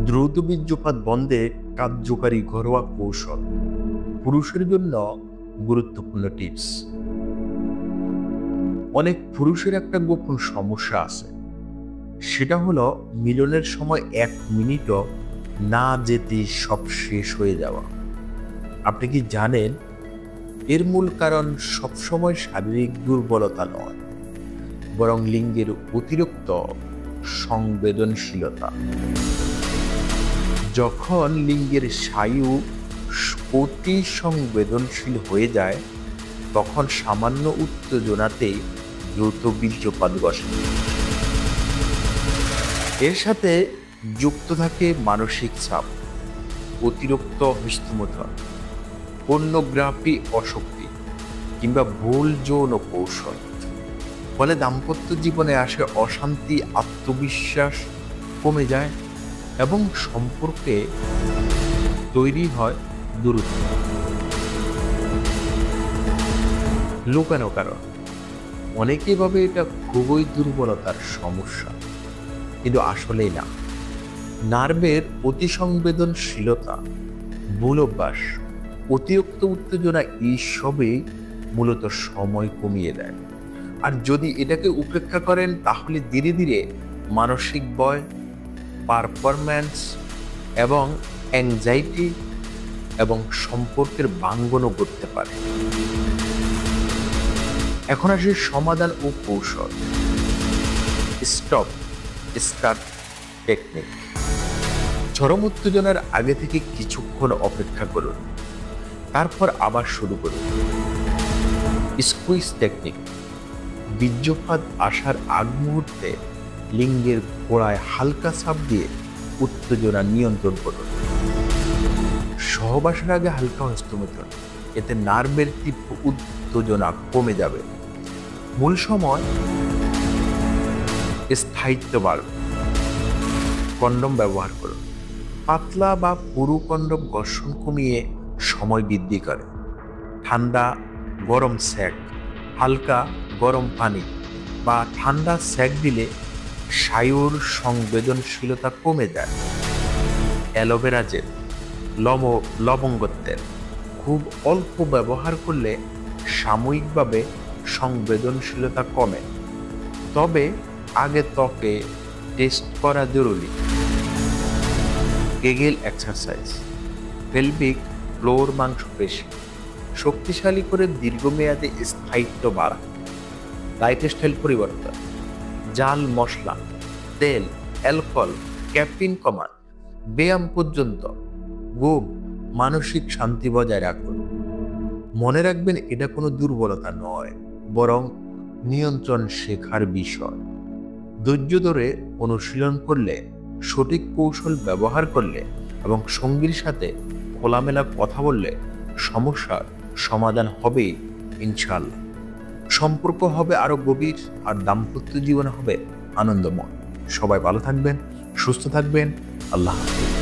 দ্রুত বীর্যপাত বন্ধে কার্যকারী ঘরোয়া কৌশল, পুরুষের জন্য গুরুত্বপূর্ণ টিপস। অনেক পুরুষের একটা গোপন সমস্যা আছে, সেটা হলো মিলনের সময় 1 মিনিটও না যেতে সব শেষ হয়ে যাওয়া। আপনি কি জানেন এর মূল কারণ সবসময় শারীরিক দুর্বলতা নয়, বরং লিঙ্গের অতিরিক্ত সংবেদনশীলতা। যখন লিঙ্গের স্নায়ু অতি সংবেদনশীল হয়ে যায়, তখন সামান্য উত্তেজনাতেই দ্রুত বীর্যপাত ঘটে। এর সাথে যুক্ত থাকে মানসিক চাপ, অতিরিক্ত হস্তমৈথুন, পর্নোগ্রাফি আসক্তি কিংবা ভুল যৌন কৌশল। ফলে দাম্পত্য জীবনে আসে অশান্তি, আত্মবিশ্বাস কমে যায় এবং সম্পর্কে তৈরি হয় দূরত্ব। লুকানো কারণ, অনেকে ভাবে এটা খুবই দুর্বলতার সমস্যা, কিন্তু আসলেই না। নার্ভের অতিসংবেদনশীলতা, ভুল অভ্যাস, অতিরিক্ত উত্তেজনা এইসবই মূলত সময় কমিয়ে দেয়। আর যদি এটাকে উপেক্ষা করেন, তাহলে ধীরে ধীরে মানসিক ভয়, পারফরম্যান্স এবং অ্যাংজাইটি এবং সম্পর্কের ভাঙ্গনও করতে পারে। এখন আসে সমাধান ও কৌশল। Stop start technique. চরম উত্তেজনার আগে থেকে কিছুক্ষণ অপেক্ষা করুন, তারপর আবার শুরু করুন। Squeeze technique. বীর্যপাত আসার আগ মুহূর্তে লিঙ্গের গোড়ায় হালকা চাপ দিয়ে উত্তেজনা নিয়ন্ত্রণ করুন। সহবাসের আগে হালকা হস্তমৈথুন, এতে নার্ভের তীব্র উত্তেজনা কমে যাবে। মূল সময় স্থায়িত্ব বাড়বে। কন্ডম ব্যবহার করুন। পাতলা বা পুরু কন্ডম ঘর্ষণ কমিয়ে সময় বৃদ্ধি করে। ঠান্ডা গরম সেক, হালকা গরম পানি বা ঠান্ডা সেক দিলে স্নায়ুর সংবেদনশীলতা কমে যায়। অ্যালোভেরা জেল, লবঙ্গ তেল খুব অল্প ব্যবহার করলে সাময়িকভাবে সংবেদনশীলতা কমে, তবে আগে ত্বকে টেস্ট করা জরুরি। কেগেল এক্সারসাইজ, পেলভিক ফ্লোর মাংসপেশি শক্তিশালী করে দীর্ঘমেয়াদে স্থায়িত্ব বাড়ায়। লাইফস্টাইল পরিবর্তন, জাল মশলা, তেল, অ্যালকোহল, ক্যাফিন কমান, ব্যায়াম পর্যন্ত ঘুম, মানসিক শান্তি বজায় রাখুন। মনে রাখবেন, এটা কোনো দুর্বলতা নয়, বরং নিয়ন্ত্রণ শেখার বিষয়। ধৈর্য ধরে অনুশীলন করলে, সঠিক কৌশল ব্যবহার করলে এবং সঙ্গীর সাথে খোলামেলা কথা বললে সমস্যার সমাধান হবেই ইনশাআল্লাহ। সম্পর্ক হবে আরো গভীর, আর দাম্পত্য জীবন হবে আনন্দময়। সবাই ভালো থাকবেন, সুস্থ থাকবেন। আল্লাহ হাফেজ।